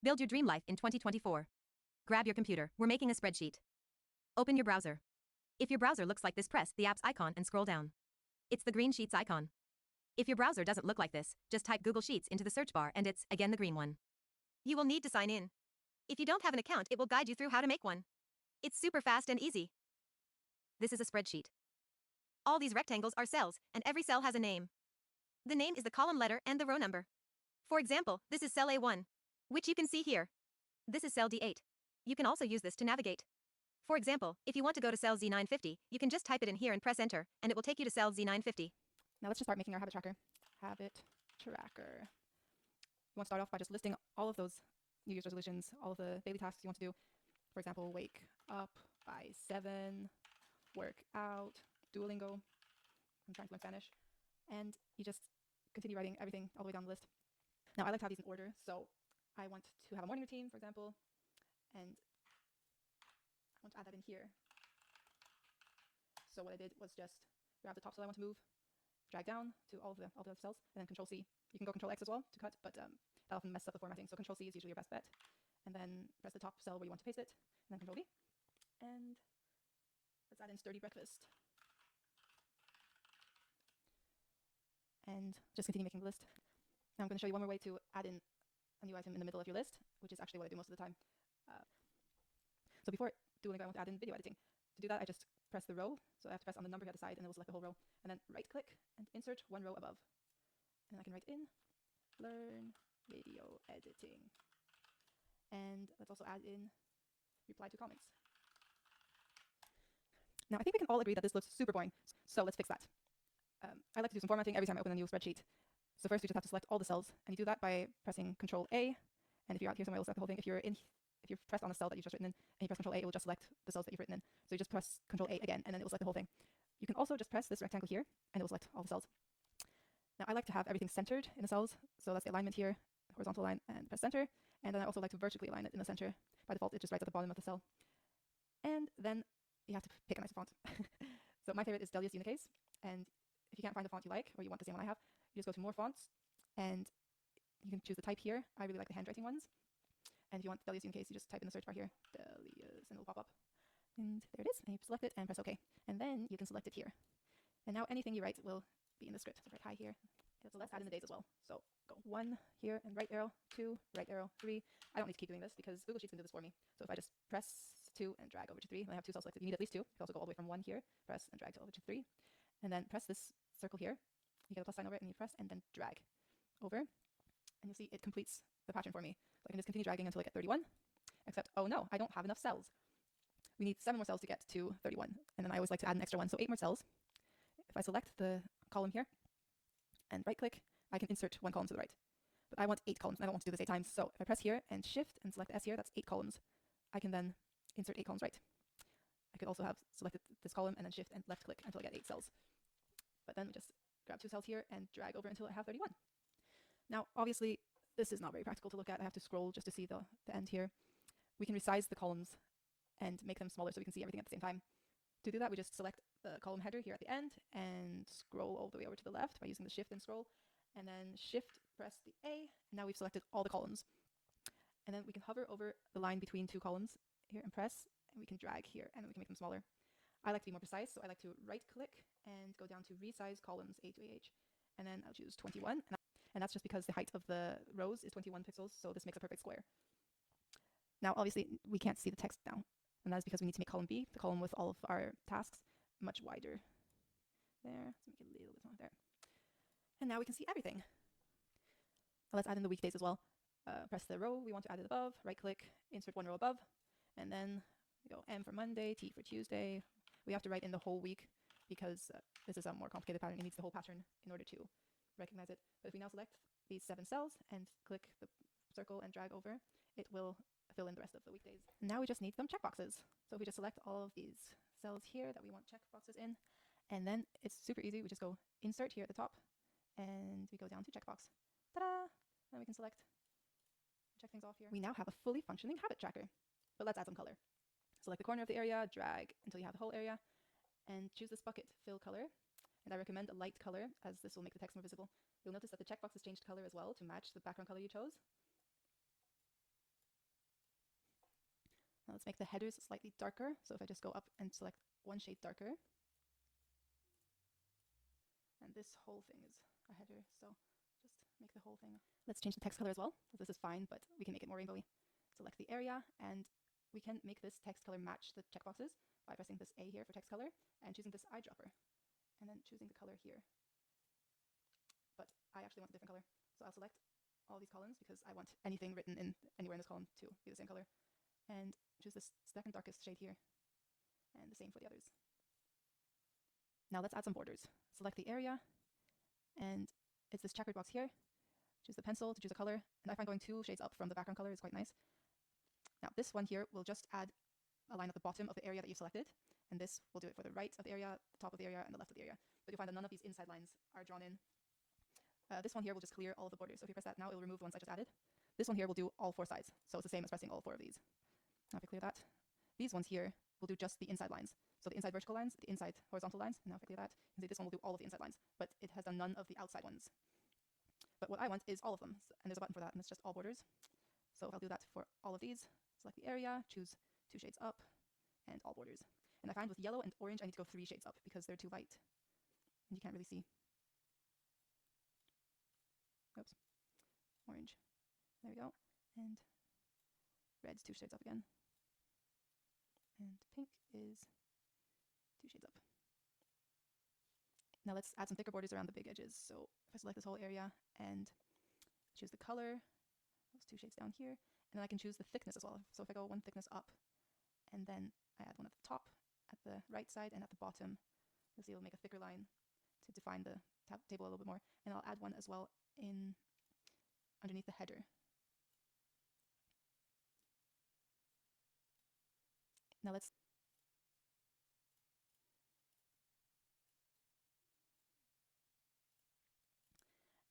Build your dream life in 2024. Grab your computer, we're making a spreadsheet. Open your browser. If your browser looks like this, press the apps icon and scroll down. It's the green Sheets icon. If your browser doesn't look like this, just type Google Sheets into the search bar and it's, again, the green one. You will need to sign in. If you don't have an account, it will guide you through how to make one. It's super fast and easy. This is a spreadsheet. All these rectangles are cells, and every cell has a name. The name is the column letter and the row number. For example, this is cell A1, which you can see here. This is cell D8. You can also use this to navigate. For example, if you want to go to cell Z950, you can just type it in here and press enter, and it will take you to cell Z950. Now let's just start making our habit tracker. Habit tracker. You want to start off by just listing all of those New Year's resolutions, all of the daily tasks you want to do. For example, wake up by 7, work out, Duolingo. I'm trying to learn Spanish. And you just continue writing everything all the way down the list. Now I like to have these in order, so I want to have a morning routine, for example, and I want to add that in here. So what I did was just grab the top cell I want to move, drag down to all the other cells, and then Control C. You can go Control X as well to cut, but that often messes up the formatting. So Control C is usually your best bet. And then press the top cell where you want to paste it, and then Control V. And let's add in sturdy breakfast. And just continue making the list. Now I'm going to show you one more way to add in a new item in the middle of your list, which is actually what I do most of the time. So before Duolingo, I want to add in video editing. To do that, I just press the row. So I have to press on the number here at the side, and it will select the whole row. And then right-click and insert one row above. And then I can write in, learn video editing. And let's also add in reply to comments. Now I think we can all agree that this looks super boring. So let's fix that. I like to do some formatting every time I open a new spreadsheet. So first, you just have to select all the cells, and you do that by pressing Control A. And if you're out here somewhere, it'll select the whole thing. If you've pressed on a cell that you've just written in, and you press Control A, it will just select the cells that you've written in. So you just press Control A again, and then it will select the whole thing. You can also just press this rectangle here, and it will select all the cells. Now I like to have everything centered in the cells, so that's the alignment here, horizontal line, and press center. And then I also like to vertically align it in the center. By default, it just writes at the bottom of the cell. And then you have to pick a nice font. So my favorite is Delius Unicase, and if you can't find a font you like, or you want the same one I have, you just go to more fonts, and you can choose the type here. I really like the handwriting ones. And if you want Delius Unicase, you just type in the search bar here, Delius, and it will pop up. And there it is, and you select it and press OK. And then you can select it here. And now anything you write will be in the script. So write hi here. So let's add in the days as well. So go 1 here and right arrow, 2, right arrow, 3. I don't need to keep doing this because Google Sheets can do this for me. So if I just press 2 and drag over to 3, and I have 2 cells selected, you need at least 2. You can also go all the way from 1 here, press and drag over to 3. And then press this circle here. You get a plus sign over it, and you press and then drag over. And you'll see it completes the pattern for me. So I can just continue dragging until I get 31. Except, oh no, I don't have enough cells. We need 7 more cells to get to 31. And then I always like to add an extra one, so 8 more cells. If I select the column here and right click, I can insert 1 column to the right. But I want 8 columns, and I don't want to do this 8 times. So if I press here and shift and select S here, that's 8 columns. I can then insert 8 columns right. I could also have selected this column and then shift and left click until I get 8 cells. But then we just grab 2 cells here and drag over until I have 31. Now, obviously, this is not very practical to look at. I have to scroll just to see the end here. We can resize the columns and make them smaller so we can see everything at the same time. To do that, we just select the column header here at the end and scroll all the way over to the left by using the shift and scroll. And then shift, press the A, and now we've selected all the columns. And then we can hover over the line between 2 columns here and press, and we can drag here, and then we can make them smaller. I like to be more precise, so I like to right-click and go down to Resize Columns A to AH, and then I'll choose 21. And that's just because the height of the rows is 21 pixels, so this makes a perfect square. Now, obviously, we can't see the text now, and that is because we need to make column B, the column with all of our tasks, much wider. There, let's make it a little bit smaller there. And now we can see everything. Now let's add in the weekdays as well. Press the row we want to add it above, right-click, insert 1 row above, and then we go M for Monday, T for Tuesday. We have to write in the whole week because this is a more complicated pattern. It needs the whole pattern in order to recognize it. But if we now select these 7 cells and click the circle and drag over, it will fill in the rest of the weekdays. Now we just need some checkboxes. So if we just select all of these cells here that we want checkboxes in, and then it's super easy. We just go insert here at the top, and we go down to checkbox. Ta-da! Then we can check things off here. We now have a fully functioning habit tracker. But let's add some color. Select the corner of the area, drag until you have the whole area, and choose this bucket fill color. And I recommend a light color, as this will make the text more visible. You'll notice that the checkbox has changed color as well to match the background color you chose. Let's make the headers slightly darker. So if I just go up and select one shade darker, and this whole thing is a header, so just make the whole thing. Let's change the text color as well. This is fine, but we can make it more rainbowy. Select the area, and we can make this text color match the checkboxes by pressing this A here for text color and choosing this eyedropper, and then choosing the color here. But I actually want a different color, so I'll select all these columns because I want anything written in anywhere in this column to be the same color, and choose this second darkest shade here, and the same for the others. Now let's add some borders. Select the area, and it's this checkered box here. Choose the pencil to choose a color, and I find going 2 shades up from the background color is quite nice. Now this one here will just add a line at the bottom of the area that you've selected, and this will do it for the right of the area, the top of the area, and the left of the area. But you'll find that none of these inside lines are drawn in. This one here will just clear all of the borders. So if you press that now, it will remove the ones I just added. This one here will do all 4 sides, so it's the same as pressing all 4 of these. Now if I clear that, these ones here will do just the inside lines. So the inside vertical lines, the inside horizontal lines, and now if I clear that, you can see this one will do all of the inside lines, but it has done none of the outside ones. But what I want is all of them, and there's a button for that, and it's just all borders. So if I'll do that for all of these, select the area, choose 2 shades up, and all borders. And I find with yellow and orange, I need to go 3 shades up because they're too light, and you can't really see. Oops. Orange. There we go. And red's 2 shades up again. And pink is 2 shades up. Now let's add some thicker borders around the big edges. So if I select this whole area and choose the color, those 2 shades down here, and then I can choose the thickness as well. So if I go 1 thickness up, and then I add one at the top, at the right side, and at the bottom, you'll see it'll make a thicker line to define the table a little bit more. And I'll add one as well in underneath the header. Now let's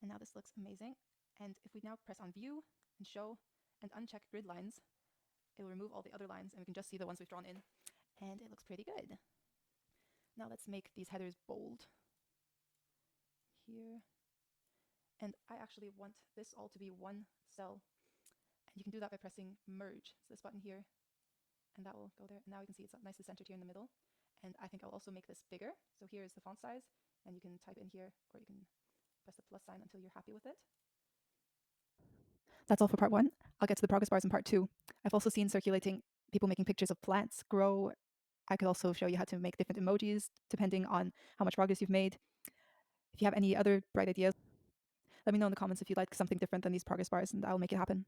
and now this looks amazing. And if we now press on view and show and uncheck grid lines, it will remove all the other lines and we can just see the ones we've drawn in. And it looks pretty good. Now let's make these headers bold here. And I actually want this all to be one cell. And you can do that by pressing merge. It's this button here. And that will go there. And now you can see it's nicely centered here in the middle. And I think I'll also make this bigger. So here is the font size. And you can type in here, or you can press the plus sign until you're happy with it. That's all for part 1. I'll get to the progress bars in part 2. I've also seen circulating people making pictures of plants grow. I could also show you how to make different emojis depending on how much progress you've made. If you have any other bright ideas, let me know in the comments if you'd like something different than these progress bars, and I'll make it happen.